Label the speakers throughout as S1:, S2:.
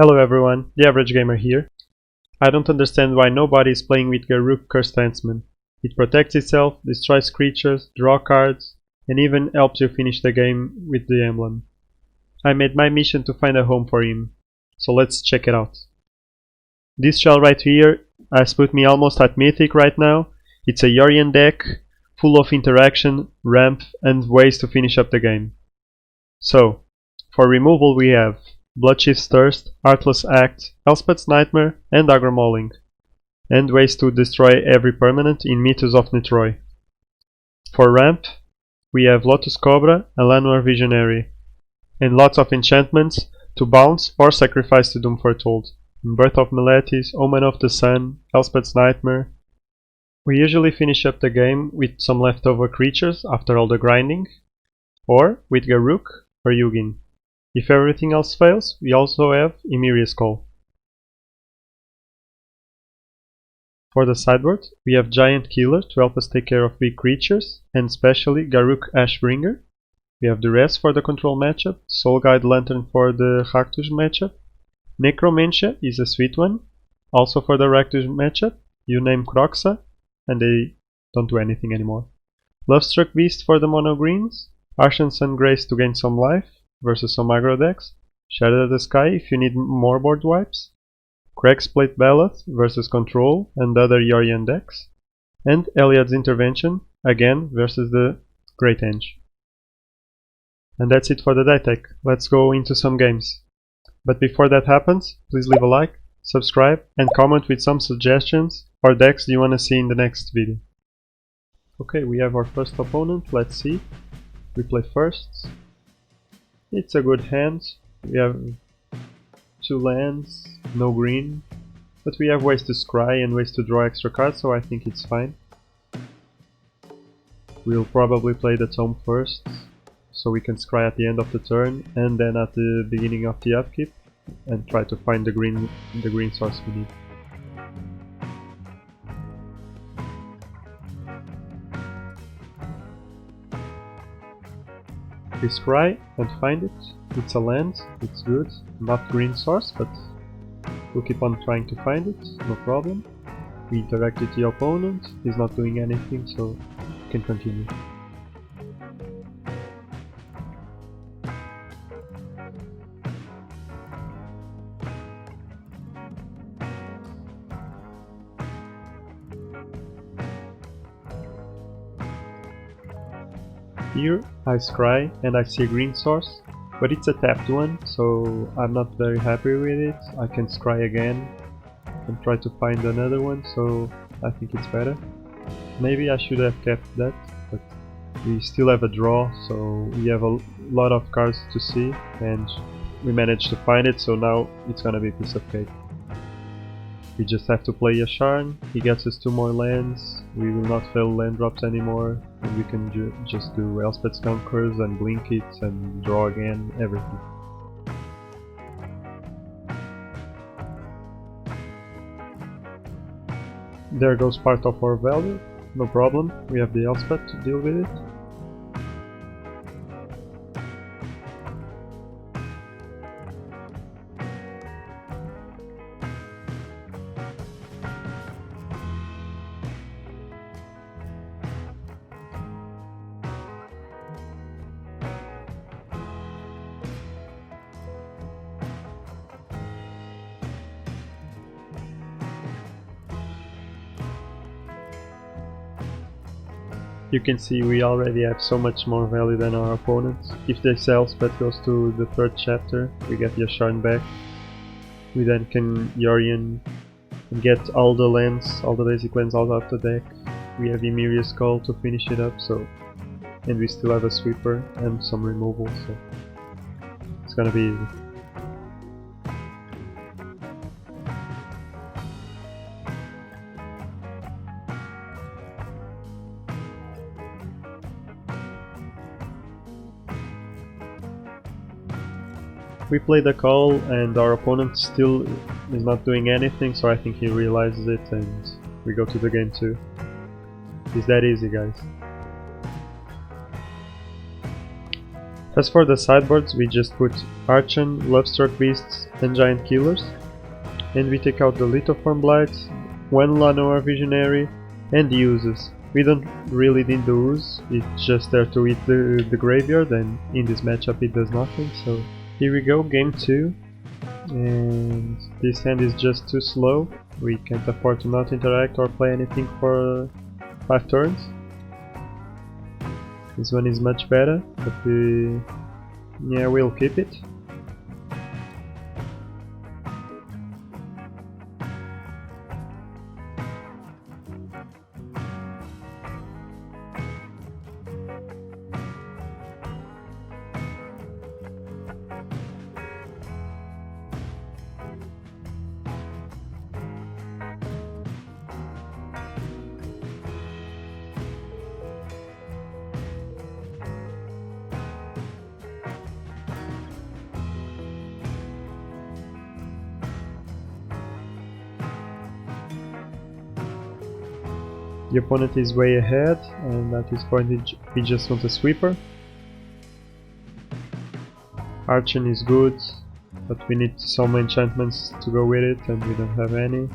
S1: Hello everyone, the Average Gamer here. I don't understand why nobody is playing with Garruk Cursed Huntsman. It protects itself, destroys creatures, draw cards, and even helps you finish the game with the emblem. I made my mission to find a home for him, so let's check it out. This shell right here has put me almost at Mythic right now. It's a Yorion deck, full of interaction, ramp, and ways to finish up the game. So, for removal we have Bloodchief's Thirst, Heartless Act, Elspeth's Nightmare, and Aggro Mauling, and ways to destroy every permanent in Mythos of Nethroi. For ramp, we have Lotus Cobra and Llanowar Visionary, and lots of enchantments to bounce or sacrifice to Doom Foretold. Birth of Meletis, Omen of the Sun, Elspeth's Nightmare. We usually finish up the game with some leftover creatures after all the grinding, or with Garruk or Yugin. If everything else fails, we also have Emiria's Call. For the sideboard, we have Giant Killer to help us take care of big creatures, and especially Garruk Ashbringer. We have the rest for the control matchup, Soul Guide Lantern for the Rakdos matchup. Necromantia is a sweet one, also for the Rakdos matchup. You name Kroxa, and they don't do anything anymore. Lovestruck Beast for the mono greens, Arshan Sun Grace to gain some life versus some aggro decks, Shadow of the Sky if you need more board wipes, Craig's Plate Ballot versus Control and other Yorion decks, and Eliad's Intervention, again versus the Great Henge. And that's it for the die tech. Let's go into some games. But before that happens, please leave a like, subscribe, and comment with some suggestions or decks you want to see in the next video. Okay, we have our first opponent, let's see. We play first. It's a good hand. We have 2 lands, no green, but we have ways to scry and ways to draw extra cards, so I think it's fine. We'll probably play the Tome first, so we can scry at the end of the turn and then at the beginning of the upkeep and try to find the green source we need. We scry and find it. It's a land, it's good, not green source, but we'll keep on trying to find it, no problem. We interact with the opponent, he's not doing anything, so we can continue. Here I scry and I see a green source, but it's a tapped one, so I'm not very happy with it. I can scry again and try to find another one, so I think it's better. Maybe I should have kept that, but we still have a draw, so we have a lot of cards to see and we managed to find it, so now it's gonna be a piece of cake. We just have to play Yasharn, he gets us 2 more lands, we will not fail land drops anymore, and we can just do Elspeth's Conquerors and blink it and draw again, everything. There goes part of our value, no problem, we have the Elspeth to deal with it. You can see we already have so much more value than our opponents. If this Elspeth goes to the 3rd chapter, we get Yasharn back. We then can Yorion and get all the lands, all the basic lands out of the deck. We have Emiria's Call to finish it up, and we still have a sweeper and some removal, so it's gonna be easy. We play the call and our opponent still is not doing anything, so I think he realizes it and we go to the game 2. It's that easy, guys. As for the sideboards, we just put Archon, Lovestruck Beasts and Giant Killers, and we take out the Lithoform Blight, one Llanowar Visionary and the Oozes. We don't really need the Ooze, it's just there to eat the graveyard, and in this matchup it does nothing, so here we go, game 2. And this hand is just too slow, we can't afford to not interact or play anything for 5 turns. This one is much better, but yeah, we'll keep it. The opponent is way ahead, and at this point we just want a sweeper. Archon is good, but we need some enchantments to go with it, and we don't have any.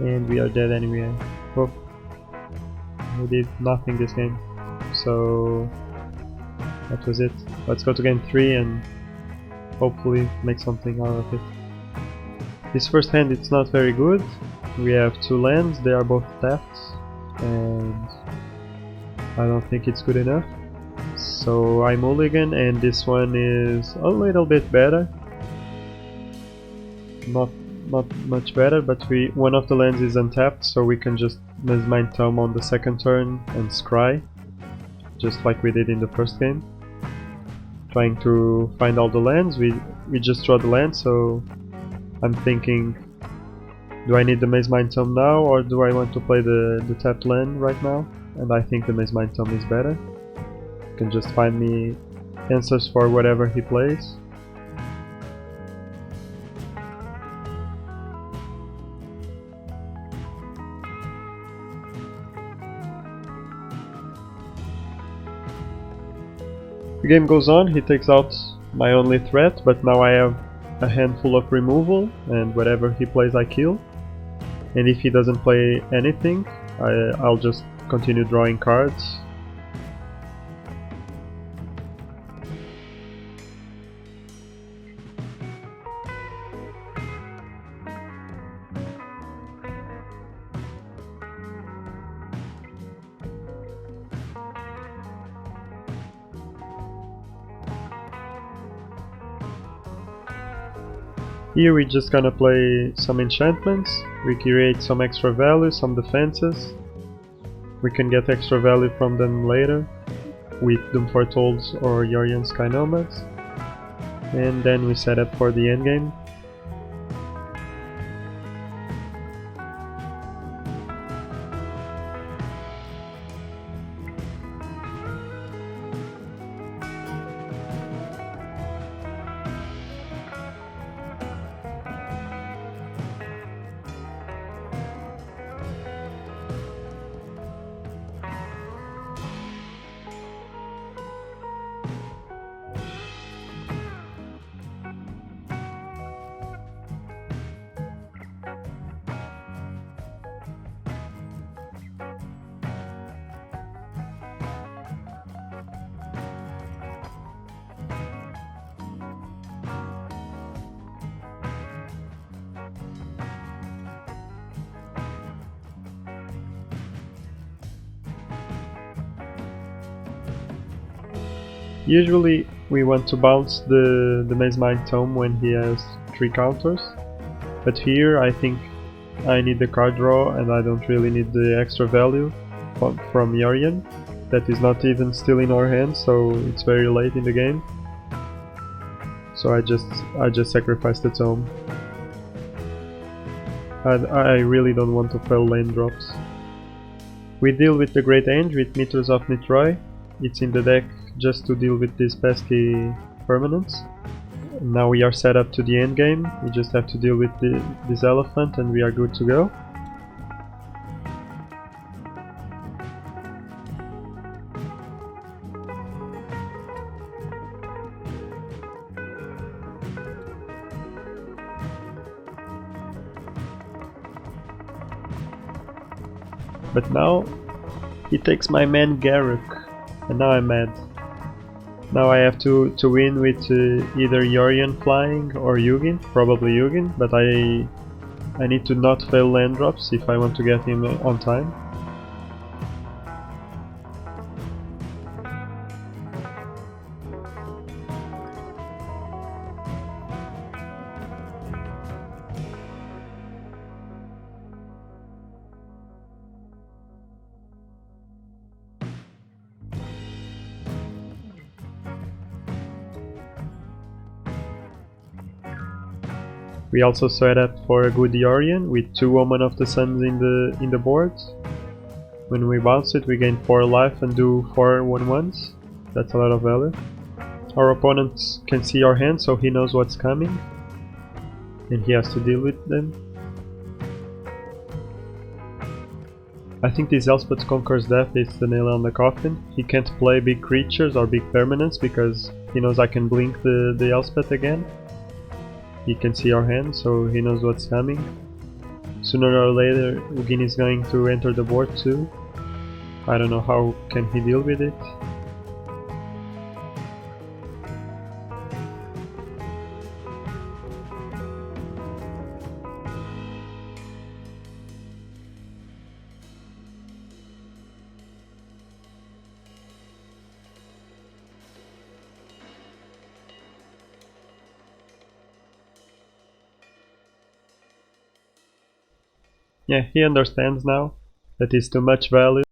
S1: And we are dead anyway. Oh, we did nothing this game, so that was it. Let's go to game 3 and hopefully make something out of it. This first hand, it's not very good. We have 2 lands, they are both tapped, and I don't think it's good enough. So I mulligan, and this one is a little bit better. Not much better, but one of the lands is untapped, so we can just Mind Tome on the second turn and scry, just like we did in the first game. Trying to find all the lands, we just draw the land, so I'm thinking, do I need the Mind Tome now, or do I want to play the tapped land right now? And I think the Mind Tome is better. You can just find me answers for whatever he plays. The game goes on, he takes out my only threat, but now I have a handful of removal, and whatever he plays I kill. And if he doesn't play anything, I'll just continue drawing cards. Here we're just gonna play some enchantments, we create some extra value, some defenses. We can get extra value from them later with Doom Foretold or Yorion Sky Nomads. And then we set up for the endgame. Usually we want to bounce the Mind Tome when he has 3 counters, but here I think I need the card draw and I don't really need the extra value from Yorion. That is not even still in our hands, so it's very late in the game. So I just sacrificed the tome. I really don't want to fail lane drops. We deal with the Great End with Mythos of Nethroi. It's in the deck just to deal with these pesky permanents. Now we are set up to the end game. We just have to deal with this elephant and we are good to go. But now he takes my man Garruk, and now I'm mad. Now I have to win with either Yorion flying or Yugin, probably Yugin, but I need to not fail land drops if I want to get him on time. We also set up for a good Yorion with 2 Omen of the Suns in the board. When we bounce it we gain 4 life and do 4 1/1s. That's a lot of value. Our opponent can see our hand so he knows what's coming and he has to deal with them. I think this Elspeth Conquers Death is the nail on the coffin. He can't play big creatures or big permanents because he knows I can blink the Elspeth again. He can see our hand, so he knows what's coming. Sooner or later, Ugin is going to enter the board too. I don't know how can he deal with it. Yeah, he understands now that it's too much value.